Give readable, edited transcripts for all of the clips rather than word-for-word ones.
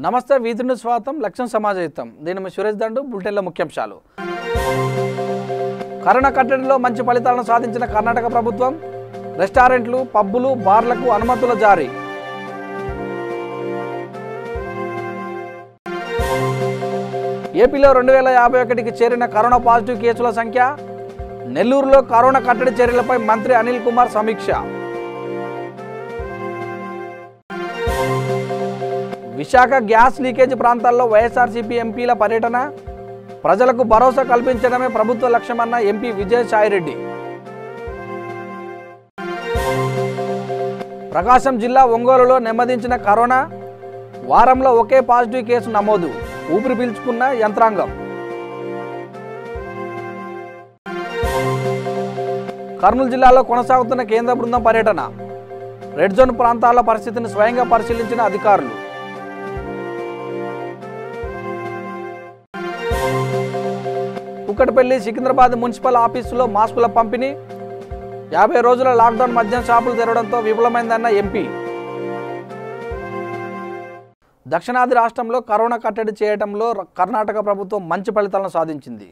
నమస్తే వీధుని స్వాగతం లక్ష్యం సమాజయుతం దీని మీ సురేష్ దండు బులెటిన్ల ముఖ్యాంశాలు కరోనా కట్టడిలో మంచి ఫలితాలను సాధించిన కర్ణాటక ప్రభుత్వం రెస్టారెంట్లు పబ్బులు బార్లకు అనుమతుల జారీ ఏపీలో 2051కి చేరిన కరోనా పాజిటివ్ కేసుల సంఖ్య నెల్లూరులో కరోనా కట్టడి చర్యలపై మంత్రి అనిల్ కుమార్ సమీక్ష విశాఖ గ్యాస్ లీకేజ్ ప్రాంతాల్లో వైఎస్ఆర్సీపీ ఎంపీల పర్యటన ప్రజలకు భరోసా కల్పించడమే ప్రభుత్వ లక్ష్యమన్న ఎంపీ విజయసాయిరెడ్డి ప్రకాశం జిల్లా ఒంగోలులో నెమ్మదించిన కరోనా వారంలో ఒకే పాజిటివ్ కేసు నమోదు ఊపిరి పీల్చుకున్న యంత్రాంగం కర్నూలు జిల్లాలో కొనసాగుతున్న కేంద్ర బృందం పర్యటన రెడ్ జోన్ ప్రాంతాల పరిస్థితిని స్వయంగా పరిశీలించిన అధికారులు కుక్కటపల్లి సికింద్రాబాద్ మున్సిపల్ ఆఫీసులో మాస్కుల పంపిణీ 50 రోజుల లాక్డౌన్ మద్యం షాపులు తెరవడంతో విఫలమైందన్న ఎంపీ దక్షిణాది రాష్ట్రంలో కరోనా కట్టడి చేయడంలో కర్ణాటక ప్రభుత్వం మంచి ఫలితాలను సాధించింది.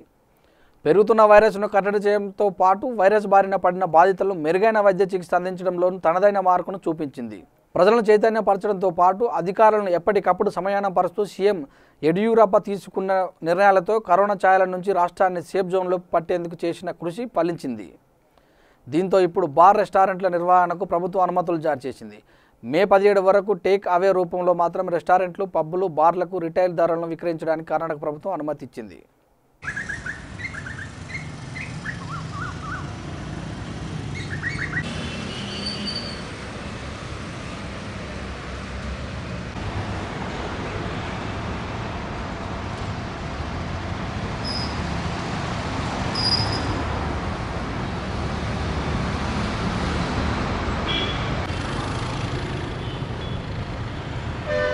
పెరుగుతున్న వైరస్ను కట్టడి చేయడంతో పాటు వైరస్ బారిన పడిన బాధితులను మెరుగైన వైద్య చికిత్స అందించడంలో తనదైన మార్కును చూపించింది. ప్రజలను చైతన్యపరచడంతో పాటు అధికారులను ఎప్పటికప్పుడు సమయానం పరుస్తూ సీఎం యడియూరప్ప తీసుకున్న నిర్ణయాలతో కరోనా ఛాయల నుంచి రాష్ట్రాన్ని సేఫ్ జోన్లో పట్టేందుకు చేసిన కృషి ఫలించింది. దీంతో ఇప్పుడు బార్ రెస్టారెంట్ల నిర్వహణకు ప్రభుత్వం అనుమతులు జారీ చేసింది. మే 17 వరకు టేక్ అవే రూపంలో మాత్రం రెస్టారెంట్లు పబ్బులు బార్లకు రిటైల్ ధరలను విక్రయించడానికి కర్ణాటక ప్రభుత్వం అనుమతి ఇచ్చింది.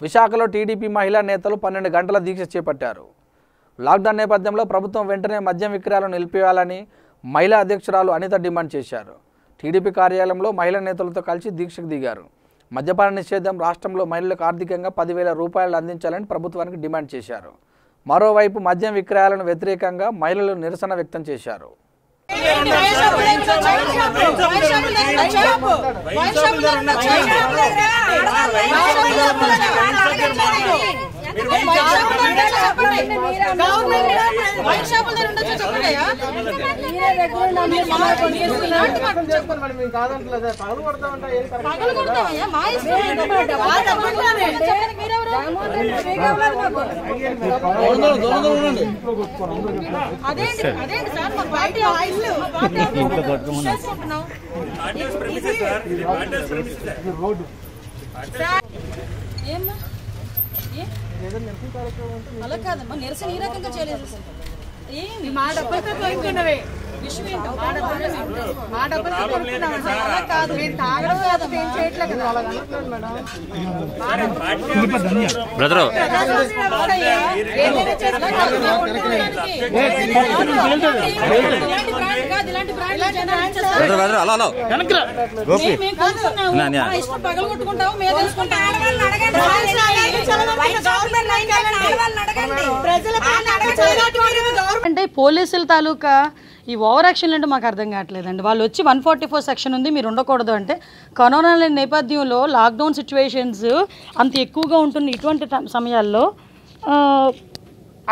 విశాఖలో టీడీపీ మహిళా నేతలు 12 గంటల దీక్ష చేపట్టారు. లాక్డౌన్ నేపథ్యంలో ప్రభుత్వం వెంటనే మద్యం విక్రయాలను నిలిపివేయాలని మహిళా అధ్యక్షురాలు అనిత డిమాండ్ చేశారు. టీడీపీ కార్యాలయంలో మహిళా నేతలతో కలిసి దీక్షకు దిగారు. మద్యపాన నిషేధం రాష్ట్రంలో మహిళలకు ఆర్థికంగా 10,000 రూపాయలు అందించాలని ప్రభుత్వానికి డిమాండ్ చేశారు. మరోవైపు మద్యం విక్రయాలను వ్యతిరేకంగా మహిళలు నిరసన వ్యక్తం చేశారు. అలా కాదమ్మా నిరసన ఈ రకంగా చేయలేదు. ఏంది మా డబ్బులతో పోయించుకున్నవే విషయం ఏంటో మా డబ్బులతో కొనుక్కున్నామండి. అలా కాదు నేను తాగడం కాదు ఏం చేయట్లేదు కదా. అలా అనుకున్నాను మేడం బ్రదర్ ఇష్టం పగలు కొట్టుకుంటాము మేము తెలుసుకుంటాం. అంటే పోలీసుల తాలూకా ఈ ఓవర్ యాక్షన్ అంటే మాకు అర్థం కావట్లేదండి. వాళ్ళు వచ్చి 144 సెక్షన్ ఉంది మీరు ఉండకూడదు అంటే కరోనా నేపథ్యంలో లాక్డౌన్ సిచ్యువేషన్స్ అంత ఎక్కువగా ఉంటుంది. ఇటువంటి సమయాల్లో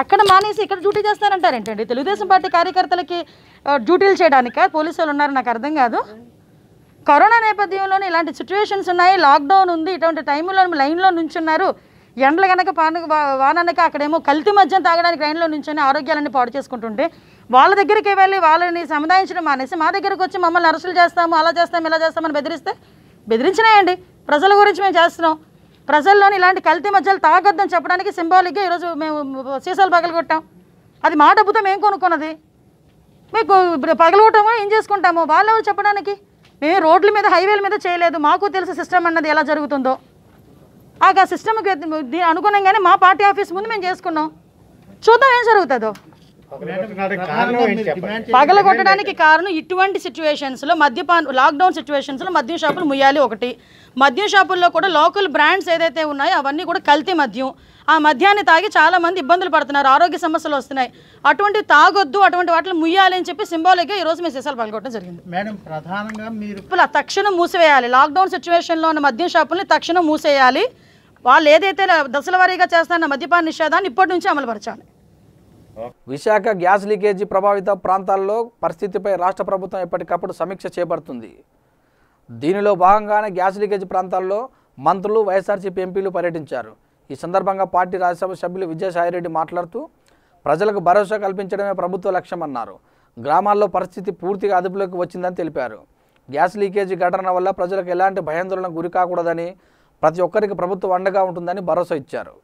అక్కడ మానేసి ఇక్కడ డ్యూటీ చేస్తారంటారేంటండి? తెలుగుదేశం పార్టీ కార్యకర్తలకి డ్యూటీలు చేయడానికా పోలీసులు ఉన్నారు? నాకు అర్థం కాదు. కరోనా నేపథ్యంలోనే ఇలాంటి సిచ్యువేషన్స్ ఉన్నాయి, లాక్డౌన్ ఉంది, ఇటువంటి టైంలో లైన్లో నుంచున్నారు. ఎండలు కనుక వాననక అక్కడేమో కల్తీ మద్యం తాగడానికి లైన్లో నుంచొని ఆరోగ్యాలన్నీ పాడు చేసుకుంటుంటే వాళ్ళ దగ్గరికి వెళ్ళి వాళ్ళని సముదాయించడం మానేసి మా దగ్గరకు వచ్చి మమ్మల్ని అరెస్టులు చేస్తాము, అలా చేస్తాము, ఇలా చేస్తామని బెదిరించినాయండి. ప్రజల గురించి మేము చేస్తున్నాం. ప్రజల్లోని ఇలాంటి కల్తీ మద్యాలు తాగొద్దని చెప్పడానికి సింబాలిక్గా ఈరోజు మేము సీసాలు పగలగొట్టాం. అది మా డబ్బుతో మేము కొనుక్కున్నది. మీకు పగలగొట్టామో ఏం చేసుకుంటామో వాళ్ళు చెప్పడానికి. మేము రోడ్ల మీద హైవేల మీద చేయలేదు. మాకు తెలిసి సిస్టమ్ అన్నది ఎలా జరుగుతుందో ఆ సిస్టమ్కి అనుగుణంగానే మా పార్టీ ఆఫీస్ ముందు మేము చేసుకున్నాం. చూద్దాం ఏం జరుగుతుందో. పగలగొట్టడానికి కారణం ఇటువంటి సిచ్యువేషన్స్లో లాక్డౌన్ సిచ్యువేషన్స్లో మద్యం షాపులు ముయ్యాలి. ఒకటి మద్యం షాపుల్లో కూడా లోకల్ బ్రాండ్స్ ఏదైతే ఉన్నాయో అవన్నీ కూడా కల్తీ మద్యం. ఆ మద్యాన్ని తాగి చాలామంది ఇబ్బందులు పడుతున్నారు, ఆరోగ్య సమస్యలు వస్తున్నాయి. అటువంటి తాగొద్దు, అటువంటి వాటిని ముయ్యాలి అని చెప్పి సింబాలిక్గా ఈరోజు మేము సీసాలు పగలగొట్టడం జరిగింది. మేడం, ప్రధానంగా మీరు తక్షణం మూసివేయాలి. లాక్డౌన్ సిచ్యువేషన్లో ఉన్న మద్యం షాపుల్ని తక్షణం మూసేయాలి. వాళ్ళు ఏదైతే దశల వారీగా చేస్తారన్న మద్యపాన నిషేధాన్ని ఇప్పటి నుంచి అమలుపరచాలి. విశాఖ గ్యాస్ లీకేజీ ప్రభావిత ప్రాంతాల్లో పరిస్థితిపై రాష్ట్ర ప్రభుత్వం ఎప్పటికప్పుడు సమీక్ష చేపడుతుంది. దీనిలో భాగంగానే గ్యాస్ లీకేజీ ప్రాంతాల్లో మంత్రులు, వైఎస్ఆర్సీపీ ఎంపీలు పర్యటించారు. ఈ సందర్భంగా పార్టీ రాజ్యసభ సభ్యులు విజయసాయిరెడ్డి మాట్లాడుతూ ప్రజలకు భరోసా కల్పించడమే ప్రభుత్వ లక్ష్యమన్నారు. గ్రామాల్లో పరిస్థితి పూర్తిగా అదుపులోకి వచ్చిందని తెలిపారు. గ్యాస్ లీకేజీ ఘటన వల్ల ప్రజలకు ఎలాంటి భయాందోళనకు గురి కాకూడదని, ప్రతి ఒక్కరికి ప్రభుత్వం అండగా ఉంటుందని భరోసా ఇచ్చారు.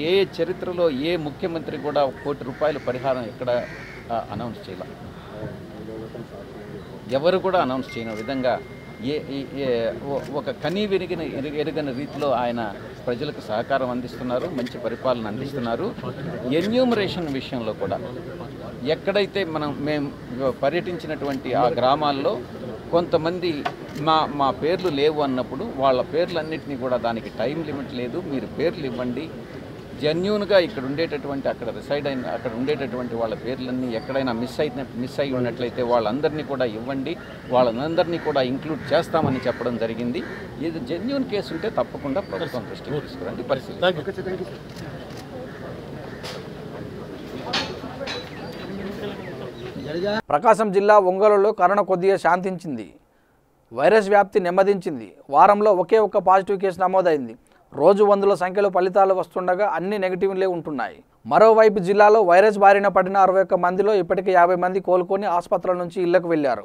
ఏ చరిత్రలో ఏ ముఖ్యమంత్రి కూడా ₹1 కోటి పరిహారం ఎక్కడ అనౌన్స్ చేయాల, ఎవరు కూడా అనౌన్స్ చేయని విధంగా ఒక కనీ ఎరగని రీతిలో ఆయన ప్రజలకు సహకారం అందిస్తున్నారు, మంచి పరిపాలన అందిస్తున్నారు. ఎన్యూమరేషన్ విషయంలో కూడా ఎక్కడైతే మేము పర్యటించినటువంటి ఆ గ్రామాల్లో కొంతమంది మా పేర్లు లేవు అన్నప్పుడు వాళ్ళ పేర్లన్నింటినీ కూడా దానికి టైం లిమిట్ లేదు, మీరు పేర్లు ఇవ్వండి, జెన్యూన్గా ఇక్కడ ఉండేటటువంటి అక్కడ ఉండేటటువంటి వాళ్ళ పేర్లన్నీ ఎక్కడైనా మిస్ అయి ఉన్నట్లయితే వాళ్ళందరినీ కూడా ఇవ్వండి, వాళ్ళందరినీ కూడా ఇంక్లూడ్ చేస్తామని చెప్పడం జరిగింది. ఇది జెన్యూన్ కేసు ఉంటే తప్పకుండా ప్రభుత్వం దృష్టికి తీసుకురండి, పరిశీలించండి. ప్రకాశం జిల్లా ఒంగోలులో కరోనా కొద్దిగా శాంతించింది. వైరస్ వ్యాప్తి నెమ్మదించింది. వారంలో ఒకే ఒక్క పాజిటివ్ కేసు నమోదైంది. రోజు 100ల సంఖ్యలో ఫలితాలు వస్తుండగా అన్ని నెగిటివ్లే ఉంటున్నాయి. మరోవైపు జిల్లాలో వైరస్ బారిన పడిన 61 మందిలో ఇప్పటికే 50 మంది కోలుకొని ఆసుపత్రుల నుంచి ఇళ్లకు వెళ్లారు.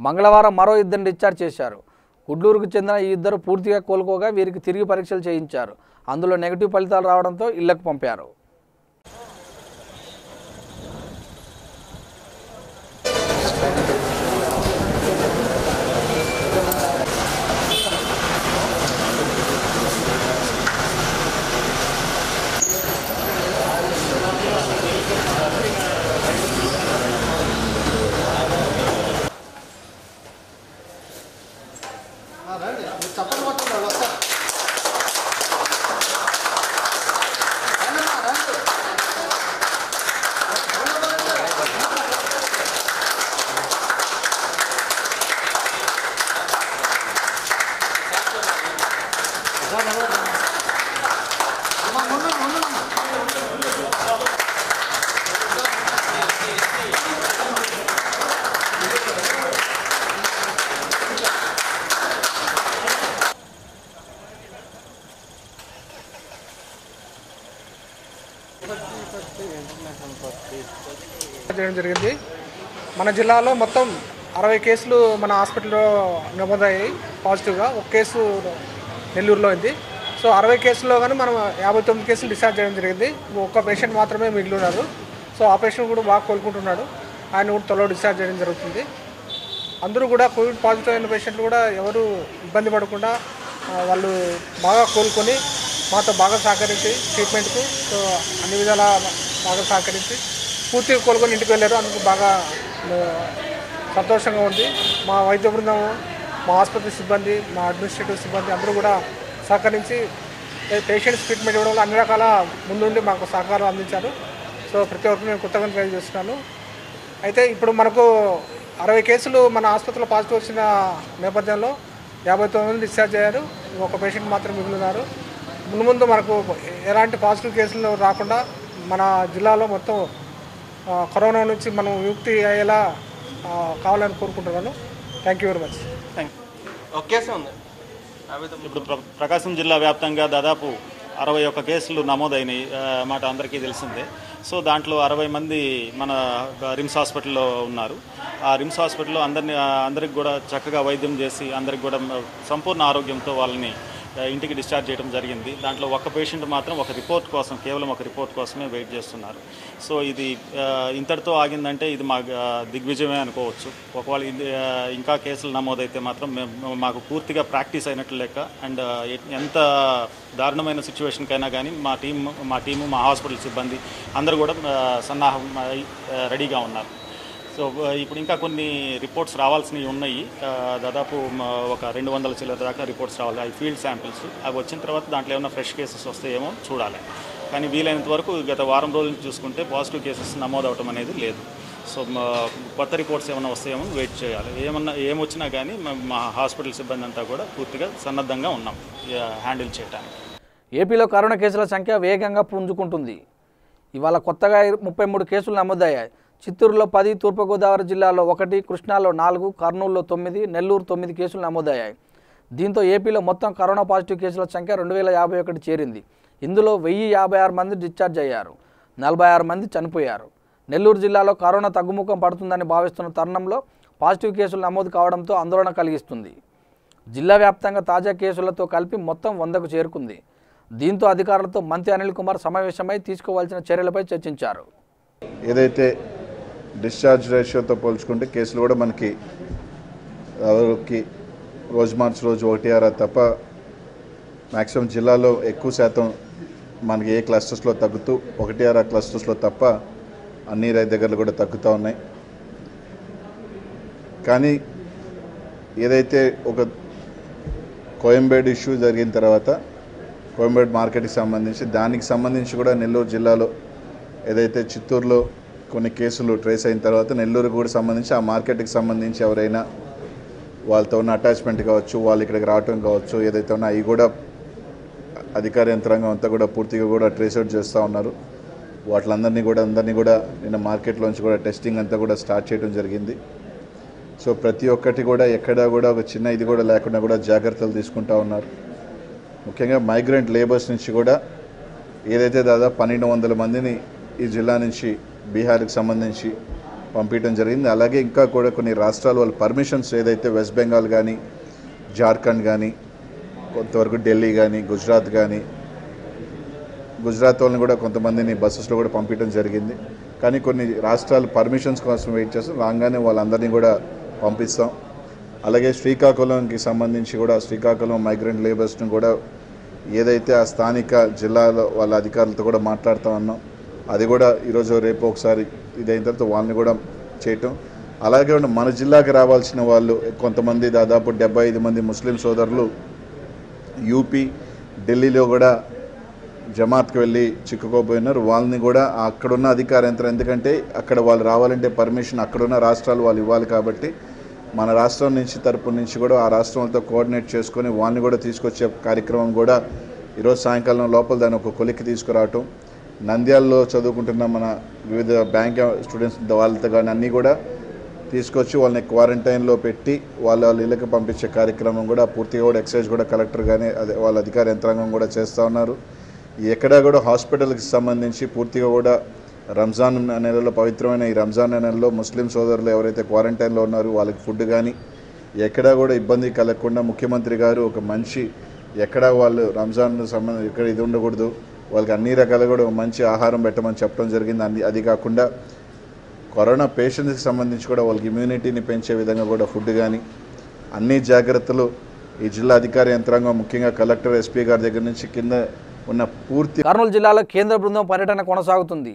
మంగళవారం మరో 2 డిశ్చార్జ్ చేశారు. గుడ్లూరుకు చెందిన ఈ 2 పూర్తిగా కోలుకోగా వీరికి తిరిగి పరీక్షలు చేయించారు. అందులో నెగిటివ్ ఫలితాలు రావడంతో ఇళ్లకు పంపారు. చేయడం జరిగింది. మన జిల్లాలో మొత్తం 60 కేసులు మన హాస్పిటల్లో నమోదయ్యాయి పాజిటివ్గా. ఒక కేసు నెల్లూరులో అయింది. సో 60 కేసుల్లో కానీ మనం 59 కేసులు డిశ్చార్జ్ చేయడం జరిగింది. ఒక్క పేషెంట్ మాత్రమే మిగిలి ఉన్నారు. సో ఆ పేషెంట్ కూడా బాగా కోలుకుంటున్నాడు. ఆయన కూడా త్వరలో డిశ్చార్జ్ చేయడం జరుగుతుంది. అందరూ కూడా కోవిడ్ పాజిటివ్ అయిన పేషెంట్లు కూడా ఎవరు ఇబ్బంది పడకుండా వాళ్ళు బాగా కోలుకొని మాతో బాగా సహకరించి ట్రీట్మెంట్కు సో అన్ని విధాల బాగా సహకరించి పూర్తిగా కోలుకొని ఇంటికి వెళ్ళారు. అందుకు బాగా సంతోషంగా ఉంది. మా వైద్య బృందం, మా ఆసుపత్రి సిబ్బంది, మా అడ్మినిస్ట్రేటివ్ సిబ్బంది అందరూ కూడా సహకరించి పేషెంట్స్ ట్రీట్మెంట్ ఇవ్వడంలో అన్ని రకాల ముందుండి మాకు సహకారం అందించారు. సో ప్రతి ఒక్కరు నేను కొత్తగా తెలియజేస్తున్నాను. అయితే ఇప్పుడు మనకు 60 కేసులు మన ఆసుపత్రిలో పాజిటివ్ వచ్చిన నేపథ్యంలో 59 మంది డిశ్చార్జ్ అయ్యారు. ఒక పేషెంట్ మాత్రం మిగిలినారు. ముందు మనకు ఎలాంటి పాజిటివ్ కేసులు రాకుండా మన జిల్లాలో మొత్తం కరోనా నుంచి మనం విముక్తి అయ్యేలా కావాలని కోరుకుంటున్నాను. Thank you very much. ఇప్పుడు ప్రకాశం జిల్లా వ్యాప్తంగా దాదాపు 61 కేసులు నమోదైనాయి మాట అందరికీ తెలిసిందే. సో దాంట్లో 60 మంది మన రిమ్స్ హాస్పిటల్లో ఉన్నారు. ఆ రిమ్స్ హాస్పిటల్లో అందరికి కూడా చక్కగా వైద్యం చేసి అందరికి కూడా సంపూర్ణ ఆరోగ్యంతో వాళ్ళని ఇంటికి డిశ్చార్జ్ చేయడం జరిగింది. దాంట్లో ఒక పేషెంట్ మాత్రం ఒక రిపోర్ట్ కోసం, కేవలం ఒక రిపోర్ట్ కోసమే వెయిట్ చేస్తున్నారు. సో ఇది ఇంతటితో ఆగిందంటే ఇది మా దిగ్విజయమే అనుకోవచ్చు. ఒకవేళ ఇది ఇంకా కేసులు నమోదైతే మాత్రం మాకు పూర్తిగా ప్రాక్టీస్ అయినట్లు లెక్క. అండ్ ఎంత దారుణమైన సిచ్యువేషన్కైనా కానీ మా టీము, మా హాస్పిటల్ సిబ్బంది అందరూ కూడా సన్నాహం రెడీగా ఉన్నారు. సో ఇప్పుడు ఇంకా కొన్ని రిపోర్ట్స్ రావాల్సినవి ఉన్నాయి. దాదాపు ఒక 200 చిల్లర దాకా రిపోర్ట్స్ రావాలి, అవి ఫీల్డ్ శాంపిల్స్. అవి వచ్చిన తర్వాత దాంట్లో ఏమైనా ఫ్రెష్ కేసెస్ వస్తాయేమో చూడాలి. కానీ వీలైనంత వరకు గత వారం రోజుల నుంచి చూసుకుంటే పాజిటివ్ కేసెస్ నమోదు అవటం అనేది లేదు. సో కొత్త రిపోర్ట్స్ ఏమైనా వస్తాయేమో వెయిట్ చేయాలి. ఏమొచ్చినా కానీ మా హాస్పిటల్ సిబ్బంది అంతా కూడా పూర్తిగా సన్నద్ధంగా ఉన్నాం హ్యాండిల్ చేయడానికి. ఏపీలో కరోనా కేసుల సంఖ్య వేగంగా పుంజుకుంటుంది. ఇవాళ కొత్తగా 33 కేసులు నమోదయ్యాయి. చిత్తూరులో 10, తూర్పుగోదావరి జిల్లాలో 1, కృష్ణాలో 4, కర్నూలులో 9, నెల్లూరు 9 కేసులు నమోదయ్యాయి. దీంతో ఏపీలో మొత్తం కరోనా పాజిటివ్ కేసుల సంఖ్య 2051 చేరింది. ఇందులో 1056 మంది డిశ్చార్జ్ అయ్యారు, 46 మంది చనిపోయారు. నెల్లూరు జిల్లాలో కరోనా తగ్గుముఖం పడుతుందని భావిస్తున్న తరుణంలో పాజిటివ్ కేసులు నమోదు కావడంతో ఆందోళన కలిగిస్తుంది. జిల్లా వ్యాప్తంగా తాజా కేసులతో కలిపి మొత్తం 100కు చేరుకుంది. దీంతో అధికారులతో మంత్రి అనిల్ కుమార్ సమావేశమై తీసుకోవాల్సిన చర్యలపై చర్చించారు. ఏదైతే డిశ్చార్జ్ రేషియోతో పోల్చుకుంటే కేసులు కూడా మనకి రోజు మార్చి రోజు 1-6 తప్ప మ్యాక్సిమం జిల్లాలో ఎక్కువ శాతం మనకి ఏ క్లస్టర్స్లో తగ్గుతూ 1-6 క్లస్టర్స్లో తప్ప అన్ని దగ్గరలో కూడా తగ్గుతూ ఉన్నాయి. కానీ ఏదైతే ఒక కోయంబేడు ఇష్యూ జరిగిన తర్వాత కోయంబేడు మార్కెట్కి సంబంధించి దానికి సంబంధించి కూడా నెల్లూరు జిల్లాలో ఏదైతే చిత్తూరులో కొన్ని కేసులు ట్రేస్ అయిన తర్వాత నెల్లూరు కూడా సంబంధించి ఆ మార్కెట్కి సంబంధించి ఎవరైనా వాళ్ళతో ఉన్న అటాచ్మెంట్ కావచ్చు, వాళ్ళు ఇక్కడికి రావటం కావచ్చు, ఏదైతే ఉన్నా అవి కూడా అధికార యంత్రాంగం అంతా కూడా పూర్తిగా కూడా ట్రేస్ అవుట్ చేస్తూ ఉన్నారు. వాటిలందరినీ కూడా నిన్న మార్కెట్లోంచి కూడా టెస్టింగ్ అంతా కూడా స్టార్ట్ చేయడం జరిగింది. సో ప్రతి ఒక్కటి కూడా ఎక్కడా కూడా ఒక చిన్న ఇది కూడా లేకుండా కూడా జాగ్రత్తలు తీసుకుంటూ ఉన్నారు. ముఖ్యంగా మైగ్రెంట్ లేబర్స్ నుంచి కూడా ఏదైతే దాదాపు 1200 మందిని ఈ జిల్లా నుంచి బీహార్కి సంబంధించి పంపించడం జరిగింది. అలాగే ఇంకా కూడా కొన్ని రాష్ట్రాలు వాళ్ళ పర్మిషన్స్ ఏదైతే వెస్ట్ బెంగాల్ కానీ, జార్ఖండ్ కానీ, కొంతవరకు ఢిల్లీ కానీ, గుజరాత్ వాళ్ళని కూడా కొంతమందిని బస్సెస్లో కూడా పంపించడం జరిగింది. కానీ కొన్ని రాష్ట్రాలు పర్మిషన్స్ కోసం వెయిట్ చేస్తాం, రాగానే వాళ్ళందరినీ కూడా పంపిస్తాం. అలాగే శ్రీకాకుళంకి సంబంధించి కూడా శ్రీకాకుళం మైగ్రెంట్ లేబర్స్ని కూడా ఏదైతే ఆ స్థానిక జిల్లాలో వాళ్ళ అధికారులతో కూడా మాట్లాడుతూ ఉన్నాం, అది కూడా ఈరోజు రేపు ఒకసారి ఇదైన తర్వాత వాళ్ళని కూడా చేయటం. అలాగే మన జిల్లాకి రావాల్సిన వాళ్ళు కొంతమంది దాదాపు 75 మంది ముస్లిం సోదరులు యూపీ, ఢిల్లీలో కూడా జమాత్కి వెళ్ళి చిక్కుకోపోయినారు. వాళ్ళని కూడా అక్కడున్న అధికార యంత్రం, ఎందుకంటే అక్కడ వాళ్ళు రావాలంటే పర్మిషన్ అక్కడున్న రాష్ట్రాలు వాళ్ళు ఇవ్వాలి కాబట్టి మన రాష్ట్రం నుంచి తరపు నుంచి కూడా ఆ రాష్ట్రాలతో కోఆర్డినేట్ చేసుకొని వాళ్ళని కూడా తీసుకొచ్చే కార్యక్రమం కూడా ఈరోజు సాయంకాలం లోపల దాన్ని ఒక కొలిక్కి తీసుకురావటం. నంద్యాలలో చదువుకుంటున్న మన వివిధ బ్యాంక్ స్టూడెంట్స్ వాళ్ళతో కానీ అన్నీ కూడా తీసుకొచ్చి వాళ్ళని క్వారంటైన్లో పెట్టి వాళ్ళ ఇళ్ళకి పంపించే కార్యక్రమం కూడా పూర్తిగా కూడా ఎక్సైజ్ కూడా కలెక్టర్ కానీ అదే వాళ్ళ అధికార యంత్రాంగం కూడా చేస్తూ ఉన్నారు. ఎక్కడా కూడా హాస్పిటల్కి సంబంధించి పూర్తిగా కూడా రంజాన్ నెలలో పవిత్రమైన ఈ రంజాన్ నెలలో ముస్లిం సోదరులు ఎవరైతే క్వారంటైన్లో ఉన్నారో వాళ్ళకి ఫుడ్ కానీ ఎక్కడా కూడా ఇబ్బంది కలగకుండా ముఖ్యమంత్రి గారు ఒక మంచి ఎక్కడా వాళ్ళు రంజాన్ సంబంధించి ఇక్కడ ఇది ఉండకూడదు, వాళ్ళకి అన్ని రకాలుగా కూడా మంచి ఆహారం పెట్టమని చెప్పడం జరిగింది. అది కాకుండా కరోనా పేషెంట్స్కి సంబంధించి కూడా వాళ్ళకి ఇమ్యూనిటీని పెంచే విధంగా కూడా ఫుడ్ కానీ అన్ని జాగ్రత్తలు ఈ జిల్లా అధికార యంత్రాంగం ముఖ్యంగా కలెక్టర్, ఎస్పీ గారి దగ్గర నుంచి కింద ఉన్న పూర్తి. కర్నూలు జిల్లాలో కేంద్ర బృందం పర్యటన కొనసాగుతుంది.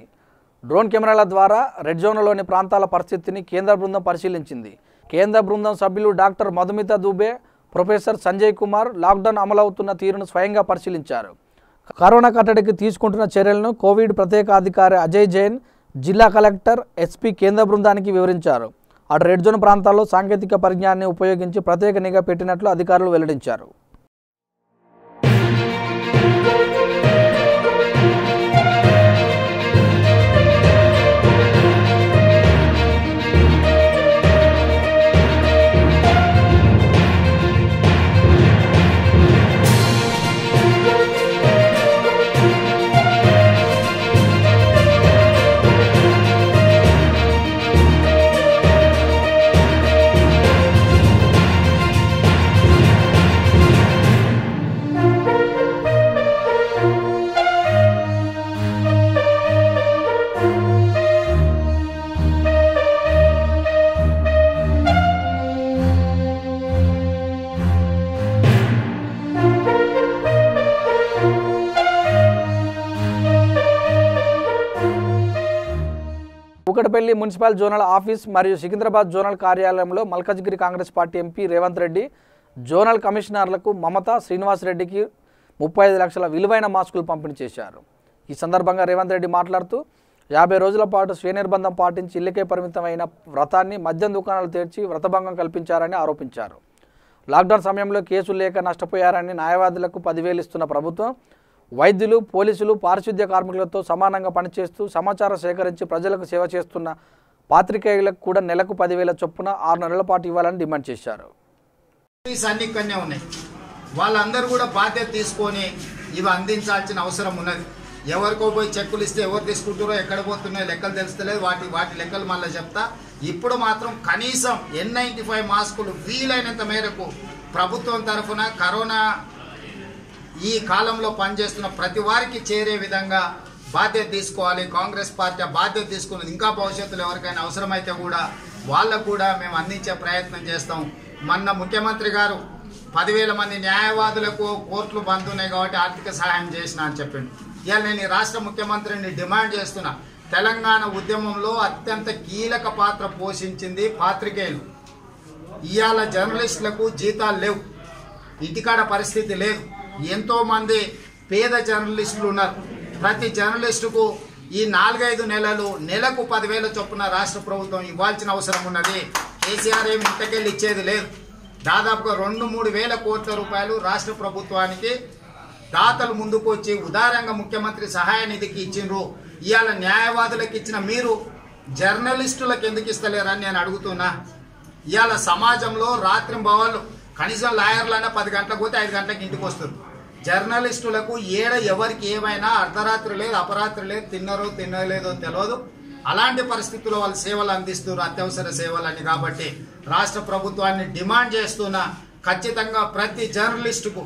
డ్రోన్ కెమెరాల ద్వారా రెడ్ జోన్లోని ప్రాంతాల పరిస్థితిని కేంద్ర బృందం పరిశీలించింది. కేంద్ర బృందం సభ్యులు doctor Madhumita Dubey, professor Sanjay Kumar lockdown అమలవుతున్న తీరును స్వయంగా పరిశీలించారు. కరోనా కట్టడికి తీసుకుంటున్న చర్యలను కోవిడ్ ప్రత్యేక అధికారి అజయ్ జైన్, జిల్లా కలెక్టర్, ఎస్పీ కేంద్ర బృందానికి వివరించారు. అటు రెడ్ జోన్ ప్రాంతాల్లో సాంకేతిక పరిజ్ఞానాన్ని ఉపయోగించి ప్రత్యేక నిఘా పెట్టినట్లు అధికారులు వెల్లడించారు. కూకట్పల్లి మున్సిపల్ జోనల్ ఆఫీస్ మరియు సికింద్రాబాద్ జోనల్ కార్యాలయంలో Malkajgiri Congress party MP Revanth Reddy zonal కమిషనర్లకు మమతా శ్రీనివాసరెడ్డికి 35 లక్షల విలువైన మాస్కులు పంపిణీ చేశారు. ఈ సందర్భంగా రేవంత్ రెడ్డి మాట్లాడుతూ 50 రోజుల పాటు స్వీయ నిర్బంధం పాటించి ఇళ్లకే పరిమితమైన వ్రతాన్ని మద్యం దుకాణాలు తెరిచి వ్రతభంగం కల్పించారని ఆరోపించారు. లాక్డౌన్ సమయంలో కేసులు లేక నష్టపోయారని న్యాయవాదులకు 10,000 ఇస్తున్న ప్రభుత్వం వైద్యులు, పోలీసులు, పారిశుద్ధ్య కార్మికులతో సమానంగా పనిచేస్తూ సమాచారం సేకరించి ప్రజలకు సేవ చేస్తున్న పాత్రికేయులకు కూడా నెలకు 10,000 చొప్పున 6 నెలల పాటు ఇవ్వాలని డిమాండ్ చేశారు. అన్నికనే ఉన్నాయి, వాళ్ళందరూ కూడా బాధ్యత తీసుకొని ఇవి అందించాల్సిన అవసరం ఉన్నది. ఎవరికో పోయి చెక్కులు ఇస్తే ఎవరు తీసుకుంటారో ఎక్కడ పోతున్నాయో లెక్కలు తెలుస్తలేదు. వాటి లెక్కలు మళ్ళీ చెప్తా. ఇప్పుడు మాత్రం కనీసం N95 మాస్కులు వీలైనంత మేరకు ప్రభుత్వం తరఫున కరోనా ఈ కాలంలో పనిచేస్తున్న ప్రతి వారికి చేరే విధంగా బాధ్యత తీసుకోవాలి. కాంగ్రెస్ పార్టీ బాధ్యత తీసుకున్నది. ఇంకా భవిష్యత్తులో ఎవరికైనా అవసరమైతే కూడా వాళ్ళకు కూడా మేము అందించే ప్రయత్నం చేస్తాం. మొన్న ముఖ్యమంత్రి గారు 10,000 మంది న్యాయవాదులకు కోర్టులు బంద్ ఉన్నాయి కాబట్టి ఆర్థిక సహాయం చేసిన అని చెప్పిండు. ఇవాళ నేను ఈ రాష్ట్ర ముఖ్యమంత్రిని డిమాండ్ చేస్తున్నా. తెలంగాణ ఉద్యమంలో అత్యంత కీలక పాత్ర పోషించింది పాత్రికేయులు. ఇవాళ జర్నలిస్టులకు జీతాలు లేవు, ఇంటికాడ పరిస్థితి లేదు. ఎంతోమంది పేద జర్నలిస్టులు ఉన్నారు. ప్రతి జర్నలిస్టుకు ఈ 4-5 నెలలు నెలకు 10,000 చొప్పున రాష్ట్ర ప్రభుత్వం ఇవ్వాల్సిన అవసరం ఉన్నది. కేసీఆర్ ఏమి ఇంతకెళ్ళి ఇచ్చేది లేదు. దాదాపుగా 2-3 వేల కోట్ల రూపాయలు రాష్ట్ర ప్రభుత్వానికి దాతలు ముందుకు వచ్చి ఉదారంగా ముఖ్యమంత్రి సహాయ నిధికి ఇచ్చిండ్రు. ఇవాళ న్యాయవాదులకు ఇచ్చిన మీరు జర్నలిస్టులకు ఎందుకు ఇస్తలేరని నేను అడుగుతున్నా. ఇవాళ సమాజంలో రాత్రింబవళ్ళు కనీసం లాయర్లైనా 10 గంటలకు పోతే 5 గంటలకు ఇంటికి వస్తారు. జర్నలిస్టులకు ఎవరికి ఏమైనా అర్ధరాత్రి లేదు, అపరాత్రి లేదు, తినలేదో తెలియదు. అలాంటి పరిస్థితుల్లో వాళ్ళు సేవలు అందిస్తున్నారు, అత్యవసర సేవలని. కాబట్టి రాష్ట్ర ప్రభుత్వాన్ని డిమాండ్ చేస్తున్నా, ఖచ్చితంగా ప్రతి జర్నలిస్టుకు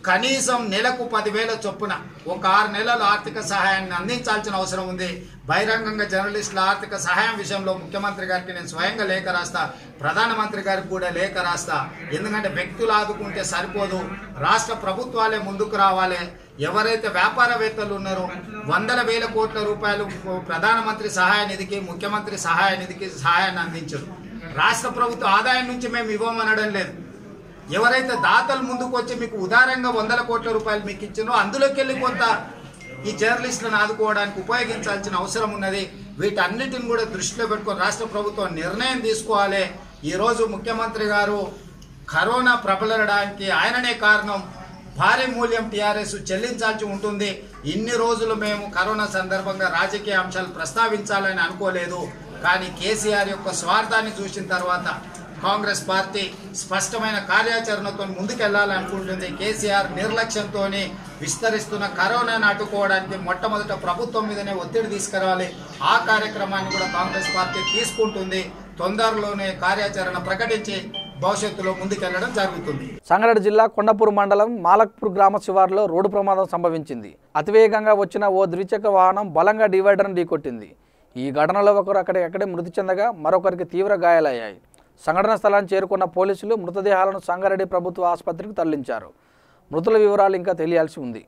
కనీసం నెలకు 10,000 చొప్పున ఒక 6 నెలలు ఆర్థిక సహాయాన్ని అందించాల్సిన అవసరం ఉంది. బహిరంగంగా జర్నలిస్టుల ఆర్థిక సహాయం విషయంలో ముఖ్యమంత్రి గారికి నేను స్వయంగా లేఖ రాస్తా, ప్రధానమంత్రి గారికి కూడా లేఖ రాస్తా. ఎందుకంటే వ్యక్తులు ఆదుకుంటే సరిపోదు, రాష్ట్ర ప్రభుత్వాలే ముందుకు రావాలి. ఎవరైతే వ్యాపారవేత్తలు ఉన్నారో 100,000 కోట్ల రూపాయలు ప్రధానమంత్రి సహాయ నిధికి, ముఖ్యమంత్రి సహాయ నిధికి సహాయాన్ని అందించారు. రాష్ట్ర ప్రభుత్వ ఆదాయం నుంచి మేము ఇవ్వమనడం లేదు. ఎవరైతే దాతలు ముందుకు వచ్చి మీకు ఉదారంగా 100 కోట్ల రూపాయలు మీకు ఇచ్చినో అందులోకి వెళ్ళి కొంత ఈ జర్నలిస్టులను ఆదుకోవడానికి ఉపయోగించాల్సిన అవసరం ఉన్నది. వీటన్నిటిని కూడా దృష్టిలో పెట్టుకొని రాష్ట్ర ప్రభుత్వం నిర్ణయం తీసుకోవాలి. ఈరోజు ముఖ్యమంత్రి గారు కరోనా ప్రబలడానికి ఆయననే కారణం. భారీ మూల్యం టీఆర్ఎస్ చెల్లించాల్సి ఉంటుంది. ఇన్ని రోజులు మేము కరోనా సందర్భంగా రాజకీయ అంశాలు ప్రస్తావించాలని అనుకోలేదు. కానీ కేసీఆర్ యొక్క స్వార్థాన్ని చూసిన తర్వాత కాంగ్రెస్ పార్టీ స్పష్టమైన కార్యాచరణతో ముందుకెళ్లాలనుకుంటుంది. కేసీఆర్ నిర్లక్ష్యంతో విస్తరిస్తున్న కరోనాను అడ్డుకోవడానికి మొట్టమొదట ప్రభుత్వం మీదనే ఒత్తిడి తీసుకురావాలి. ఆ కార్యక్రమాన్ని కూడా కాంగ్రెస్ పార్టీ తీసుకుంటుంది. తొందరలోనే కార్యాచరణ ప్రకటించి భవిష్యత్తులో ముందుకెళ్లడం జరుగుతుంది. సంగారెడ్డి జిల్లా కొండపూర్ మండలం మాలక్పూర్ గ్రామ శివారులో రోడ్డు ప్రమాదం సంభవించింది. అతివేగంగా వచ్చిన ఓ ద్విచక్ర వాహనం బలంగా డివైడర్ను ఢీకొట్టింది. ఈ ఘటనలో ఒకరు అక్కడే మృతి చెందగా మరొకరికి తీవ్ర గాయాలయ్యాయి. సంఘటన స్థలాన్ని చేరుకున్న పోలీసులు మృతదేహాలను సంగారెడ్డి ప్రభుత్వ ఆసుపత్రికి తరలించారు. మృతుల వివరాలు ఇంకా తెలియాల్సి ఉంది.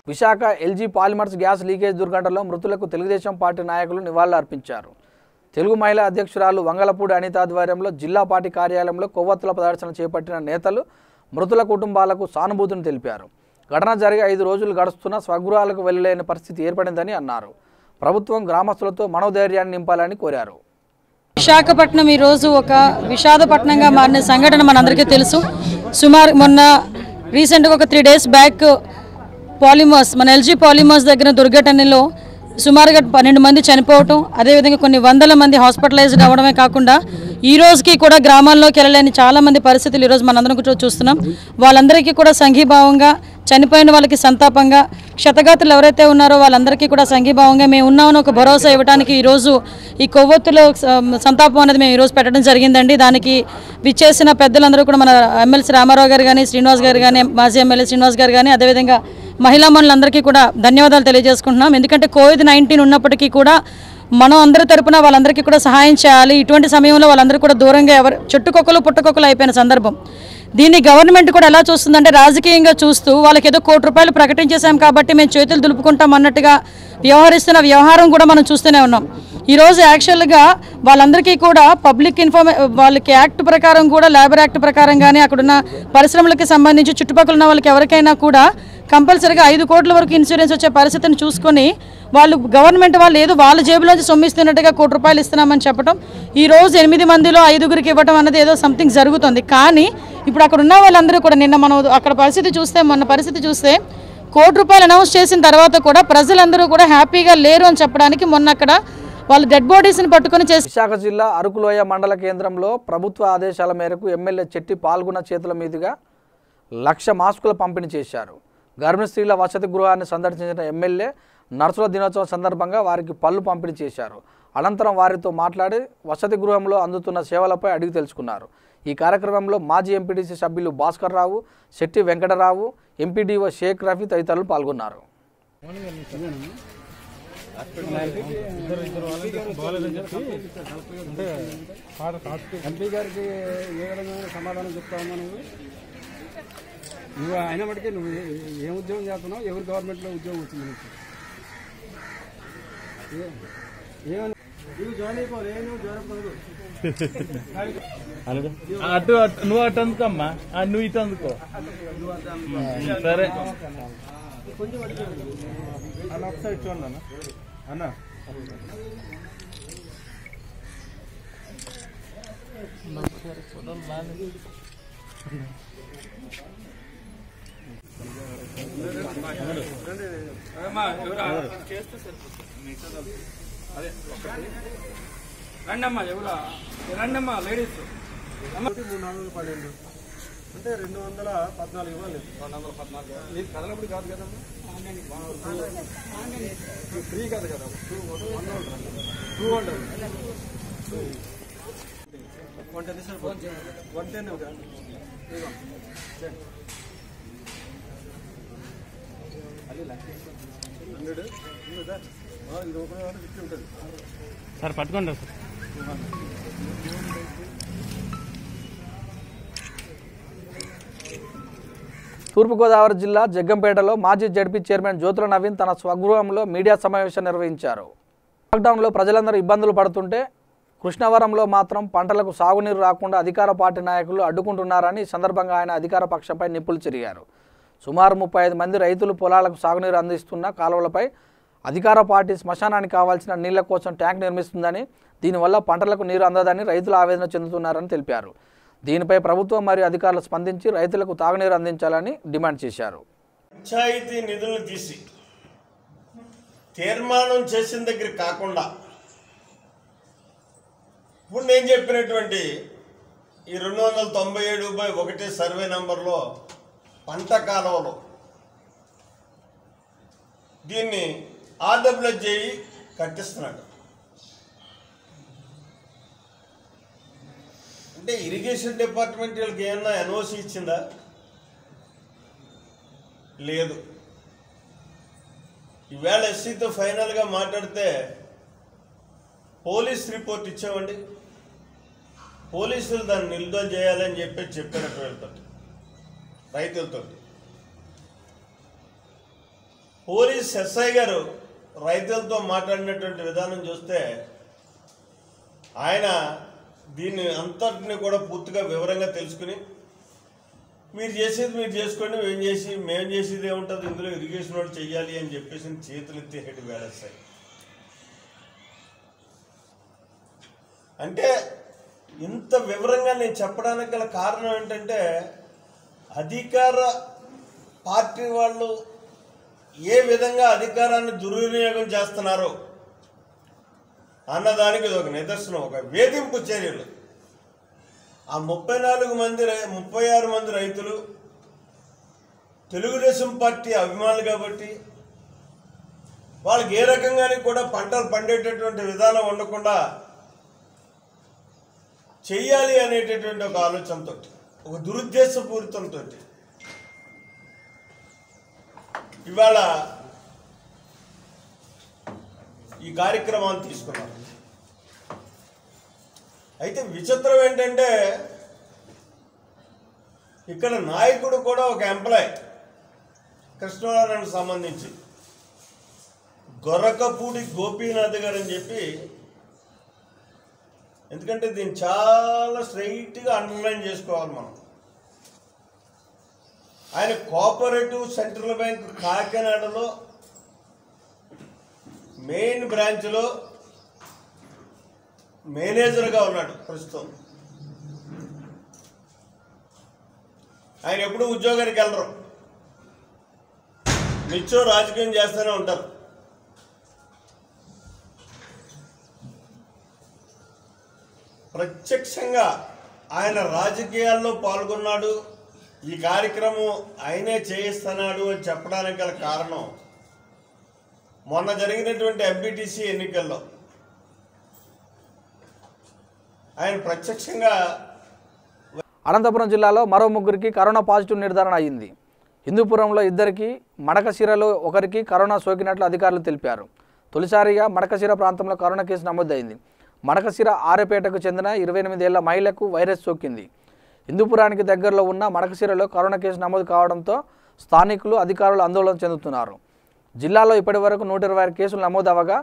Visakha LG polymers gas leakage దుర్ఘటనలో మృతులకు తెలుగుదేశం పార్టీ నాయకులు నివాళులర్పించారు. తెలుగు మహిళా అధ్యక్షురాలు వంగలపూడి అనిత ఆధ్వర్యంలో జిల్లా పార్టీ కార్యాలయంలో కొవ్వొత్తుల ప్రదర్శన చేపట్టిన నేతలు మృతుల కుటుంబాలకు సానుభూతిని తెలిపారు. ఘటన జరిగి 5 రోజులు గడుస్తున్నా స్వగృహాలకు వెళ్ళలేని పరిస్థితి ఏర్పడిందని అన్నారు. ప్రభుత్వం గ్రామస్తులతో మనోధైర్యాన్ని నింపాలని కోరారు. విశాఖపట్నం ఈరోజు ఒక విషాదపట్నంగా మారిన సంఘటన మనందరికీ తెలుసు. సుమారు మొన్న రీసెంట్గా ఒక 3 days బ్యాక్ పాలిమర్స్ మన ఎల్జీ పాలిమర్స్ దగ్గర దుర్ఘటనలో సుమారుగా 12 మంది చనిపోవటం, అదేవిధంగా కొన్ని వందల మంది హాస్పిటలైజ్డ్ అవ్వడమే కాకుండా ఈ రోజుకి కూడా గ్రామాల్లోకి వెళ్ళలేని చాలామంది పరిస్థితులు ఈరోజు మనందరం కూడా చూస్తున్నాం. వాళ్ళందరికీ కూడా సంఘీభావంగా చనిపోయిన వాళ్ళకి సంతాపంగా, క్షతగాత్రులు ఎవరైతే ఉన్నారో వాళ్ళందరికీ కూడా సంఘీభావంగా మేము ఉన్నామని ఒక భరోసా ఇవ్వడానికి ఈరోజు ఈ కొవ్వొత్తులో సంతాపం అనేది మేము ఈరోజు పెట్టడం జరిగిందండి. దానికి విచ్చేసిన పెద్దలందరూ కూడా మన ఎమ్మెల్సీ రామారావు గారు కానీ, శ్రీనివాస్ గారు కానీ, మాజీ ఎమ్మెల్యే శ్రీనివాస్ గారు కానీ, అదేవిధంగా మహిళా మనులందరికీ కూడా ధన్యవాదాలు తెలియజేసుకుంటున్నాం. ఎందుకంటే కోవిడ్-19 ఉన్నప్పటికీ కూడా మనం అందరి తరపున వాళ్ళందరికీ కూడా సహాయం చేయాలి. ఇటువంటి సమయంలో వాళ్ళందరూ కూడా దూరంగా చుట్టుకొక్కలు పుట్టకొక్కలు అయిపోయిన సందర్భం. దీన్ని గవర్నమెంట్ కూడా ఎలా చూస్తుందంటే రాజకీయంగా చూస్తూ వాళ్ళకి ఏదో ₹1 ప్రకటించేశాం కాబట్టి మేము చేతులు దులుపుకుంటాం అన్నట్టుగా వ్యవహరిస్తున్న వ్యవహారం కూడా మనం చూస్తూనే ఉన్నాం. ఈరోజు యాక్చువల్గా వాళ్ళందరికీ కూడా పబ్లిక్ వాళ్ళకి యాక్ట్ ప్రకారం కూడా, లేబర్ యాక్ట్ ప్రకారం కానీ, అక్కడున్న పరిశ్రమలకి సంబంధించి చుట్టుపక్కల ఉన్న వాళ్ళకి ఎవరికైనా కూడా కంపల్సరీగా 5 కోట్ల వరకు ఇన్సూరెన్స్ వచ్చే పరిస్థితిని చూసుకొని వాళ్ళు గవర్నమెంట్ వాళ్ళు ఏదో వాళ్ళ జేబులోంచి సొమ్మిస్తున్నట్టుగా ₹1 ఇస్తున్నామని చెప్పడం, ఈరోజు 8 మందిలో 5గురికి ఇవ్వడం అన్నది ఏదో సంథింగ్ జరుగుతుంది. కానీ ఇప్పుడు అక్కడ ఉన్న వాళ్ళందరూ కూడా నిన్న మనం అక్కడ పరిస్థితి చూస్తే, మొన్న పరిస్థితి చూస్తే ₹1 అనౌన్స్ చేసిన తర్వాత కూడా ప్రజలందరూ కూడా హ్యాపీగా లేరు అని చెప్పడానికి మొన్న అక్కడ వాళ్ళు డెడ్ బాడీస్ని పట్టుకొని చేసి. విశాఖ జిల్లా అరకులోయ మండల కేంద్రంలో ప్రభుత్వ ఆదేశాల మేరకు ఎమ్మెల్యే చెట్టి పాల్గొన్న చేతుల మీదుగా 1,00,000 మాస్కుల పంపిణీ చేశారు. గర్భిణీ స్త్రీల వసతి గృహాన్ని సందర్శించిన ఎమ్మెల్యే నర్సుల దినోత్సవం సందర్భంగా వారికి పళ్ళు పంపిణీ చేశారు. అనంతరం వారితో మాట్లాడి వసతి గృహంలో అందుతున్న సేవలపై అడిగి తెలుసుకున్నారు. ఈ కార్యక్రమంలో మాజీ ఎంపీటీసీ సభ్యులు భాస్కర్ రావు, శెట్టి వెంకటరావు, ఎంపీడీఓ షేక్ రఫీ తదితరులు పాల్గొన్నారు. ఎంపీ గారికి ఏ విధంగా సమాధానం చెప్తామా నువ్వు అయిన మటుకే నువ్వు ఏం ఉద్యోగం చేస్తున్నావు, ఎవరు గవర్నమెంట్లో ఉద్యోగం వచ్చింది నీకు? ఏమని నువ్వు జాయిన్ అయిపోవాలి, నువ్వు అటు నువ్వు అటు అందుకోమ్మా, నువ్వు ఇటు అందుకో. సరే అన్న ఒకసారి చూడండి అన్న. అన్న రండమ్మా, ఎవరు రండమ్మా లేడీస్. 3,412 అంటే 214 ఇవ్వాలి. 214 నీకు కదలప్పుడు కాదు కదమ్మా, ఫ్రీ కాదు కదా. 200 సార్ పట్టుకోండి సార్. తూర్పుగోదావరి జిల్లా జగ్గంపేటలో మాజీ జడ్పీ చైర్మన్ జ్యోతుల నవీన్ తన స్వగృహంలో మీడియా సమావేశం నిర్వహించారు. లాక్డౌన్లో ప్రజలందరూ ఇబ్బందులు పడుతుంటే కృష్ణవరంలో మాత్రం పంటలకు సాగునీరు రాకుండా అధికార పార్టీ నాయకులు అడ్డుకుంటున్నారని ఈ సందర్భంగా ఆయన అధికార పక్షంపై నిప్పులు చెరిగారు. సుమారు 35 మంది రైతులు పొలాలకు సాగునీరు అందిస్తున్న కాలువలపై అధికార పార్టీ శ్మశానానికి కావాల్సిన నీళ్ల కోసం ట్యాంక్ నిర్మిస్తుందని, దీనివల్ల పంటలకు నీరు అందదని రైతులు ఆవేదన చెందుతున్నారని తెలిపారు. దీనిపై ప్రభుత్వం మరియు అధికారులు స్పందించి రైతులకు తాగునీరు అందించాలని డిమాండ్ చేశారు. పంచాయతీ నిధులను తీసి తీర్మానం చేసిన దగ్గర కాకుండా ఇప్పుడు నేను చెప్పినటువంటి ఈ 297/1 సర్వే నంబర్లో పంట కాలువలో దీన్ని RWSJE కట్టిస్తున్నాడు. అంటే ఇరిగేషన్ డిపార్ట్మెంట్ వీళ్ళకి ఏమన్నా ఎన్ఓసి ఇచ్చిందా? లేదు. ఈవేళ ఎస్సీతో ఫైనల్గా మాట్లాడితే పోలీస్ రిపోర్ట్ ఇచ్చామండి, పోలీసులు దాన్ని నిలుదల చేయాలని చెప్పినట్టు వీళ్ళతో రైతులతో. పోలీస్ ఎస్ఐ గారు రైతులతో మాట్లాడినటువంటి విధానం చూస్తే ఆయన దీన్ని అంతటిని కూడా పూర్తిగా వివరంగా తెలుసుకుని మీరు చేసేది మీరు చేసుకోండి, మేము చేసేది ఏముంటుంది, ఇందులో ఇరిగేషన్ వాడు చెయ్యాలి అని చెప్పేసి చేతులు ఎత్తేటి వేళేస్తాయి. అంటే ఇంత వివరంగా నేను చెప్పడానికి గల కారణం ఏంటంటే అధికార పార్టీ వాళ్ళు ఏ విధంగా అధికారాన్ని దుర్వినియోగం చేస్తున్నారో అన్నదానికి ఇది ఒక నిదర్శనం, ఒక వేధింపు చర్యలు. ఆ 36 మంది రైతులు తెలుగుదేశం పార్టీ అభిమానులు కాబట్టి వాళ్ళకి ఏ రకంగానే కూడా పంటలు పండేటటువంటి విధానం ఉండకుండా చెయ్యాలి అనేటటువంటి ఒక ఆలోచనతో, ఒక దురుద్దేశపూరితంతో ఇవాళ ఈ కార్యక్రమాన్ని తీసుకున్నారు. అయితే విచిత్రం ఏంటంటే ఇక్కడ నాయకుడు కూడా ఒక ఎంప్లాయ్ కృష్ణనారాయణకు సంబంధించి గొర్రకపూడి గోపీనాథ్ గారు అని చెప్పి, ఎందుకంటే దీన్ని చాలా స్ట్రైట్గా అండర్లైన్ చేసుకోవాలి మనం. ఆయన కోఆపరేటివ్ సెంట్రల్ బ్యాంక్ కాకినాడలో మెయిన్ బ్రాంచ్లో మేనేజర్గా ఉన్నాడు ప్రస్తుతం. ఆయన ఎప్పుడూ ఉద్యోగానికి వెళ్ళరు, నిత్యం రాజకీయం చేస్తూనే ఉంటారు. ప్రత్యక్షంగా ఆయన రాజకీయాల్లో పాల్గొన్నాడు, ఈ కార్యక్రమం ఆయనే చేయిస్తున్నాడు అని చెప్పడానికి గల కారణం మొన్న జరిగినటువంటి ఎంపీటీసీ ఎన్నికల్లో ఆయన ప్రత్యక్షంగా. అనంతపురం జిల్లాలో మరో ముగ్గురికి కరోనా పాజిటివ్ నిర్ధారణ అయింది. హిందూపురంలో ఇద్దరికి, మడకశిరలో ఒకరికి కరోనా సోకినట్లు అధికారులు తెలిపారు. తొలిసారిగా మడకశిర ప్రాంతంలో కరోనా కేసు నమోదైంది. మడకశిర ఆరేపేటకు చెందిన 28 ఏళ్ల మహిళకు వైరస్ సోకింది. హిందూపురానికి దగ్గరలో ఉన్న మడకశిరలో కరోనా కేసు నమోదు కావడంతో స్థానికులు, అధికారులు ఆందోళన చెందుతున్నారు. జిల్లాలో ఇప్పటివరకు 126 కేసులు నమోదవగా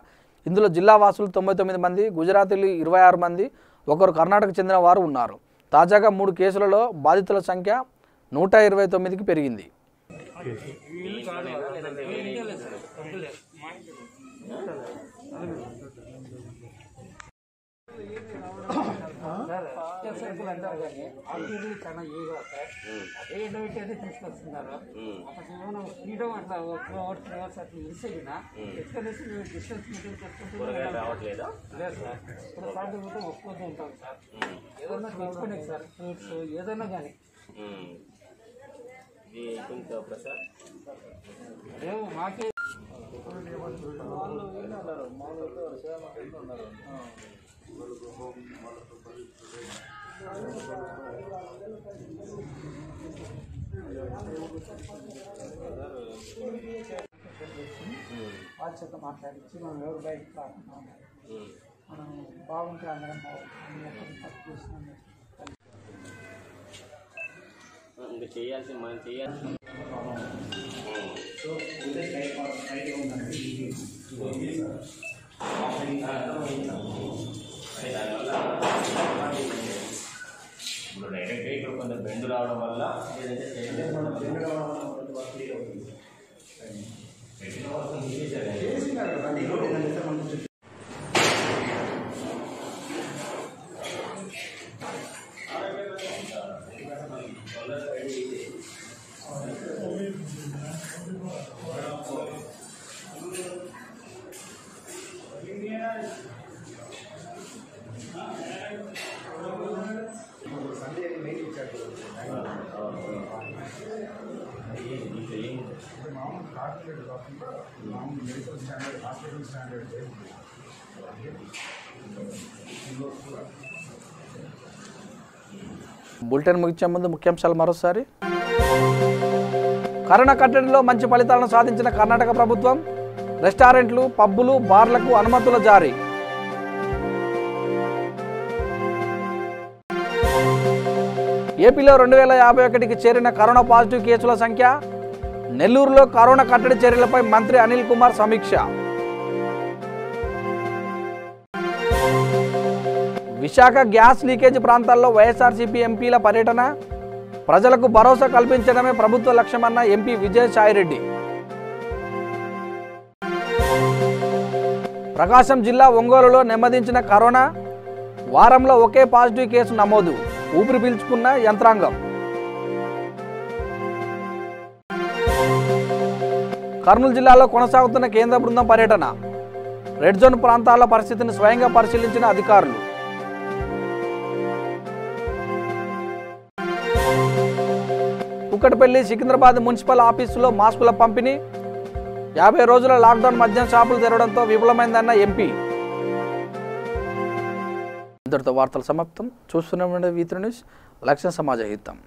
ఇందులో జిల్లా వాసులు 99 మంది, గుజరాతీలు 26 మంది, ఒకరు కర్ణాటక చెందిన వారు ఉన్నారు. తాజాగా 3 కేసులలో బాధితుల సంఖ్య 129కి పెరిగింది. ఏదైనా కానీ మాకే వాళ్ళ చేత మాట్లాడించి మనం ఎవరు బయటకు రాకుండా మనం బాగుంటే అందరం ఇంకా చేయాల్సి మనం చేయాల్సి ఇప్పుడు డైరెక్ట్గా ఇక్కడ కొంత బెండ్ రావడం వల్ల ఏదైతే బులెటిన్ ముగించే ముందు ముఖ్యాంశాలు మరోసారి. కరోనా కట్టడిలో మంచి ఫలితాలను సాధించిన కర్ణాటక ప్రభుత్వం. రెస్టారెంట్లు, పబ్బులు, బార్లకు అనుమతుల జారీ. ఏపీలో 2051కి చేరిన కరోనా పాజిటివ్ కేసుల సంఖ్య. నెల్లూరులో కరోనా కట్టడి చర్యలపై మంత్రి అనిల్ కుమార్ సమీక్ష. విశాఖ గ్యాస్ లీకేజ్ ప్రాంతాల్లో వైఎస్ఆర్సీపీ ఎంపీల పర్యటన. ప్రజలకు భరోసా కల్పించడమే ప్రభుత్వ లక్ష్యమన్న ఎంపీ విజయసాయిరెడ్డి. ప్రకాశం జిల్లా ఒంగోలులో నెమ్మదించిన కరోనా. వారంలో ఒకే పాజిటివ్ కేసు నమోదు. ఊపిరి పీల్చుకున్న యంత్రాంగం. కర్నూలు జిల్లాలో కొనసాగుతున్న కేంద్ర బృందం పర్యటన. రెడ్ జోన్ ప్రాంతాల పరిస్థితిని స్వయంగా పరిశీలించిన అధికారులు. కుక్కటపల్లి సికింద్రాబాద్ మున్సిపల్ ఆఫీసులో మాస్కుల పంపిణీ 50 రోజుల లాక్డౌన్ మద్యం షాపులు తెరవడంతో విఫలమైందన్న ఎంపీ. ఇంతటితో వార్తలు సమాప్తం. చూస్తూనే ఉండే V3 న్యూస్. లక్ష్యం సమాజ హితం.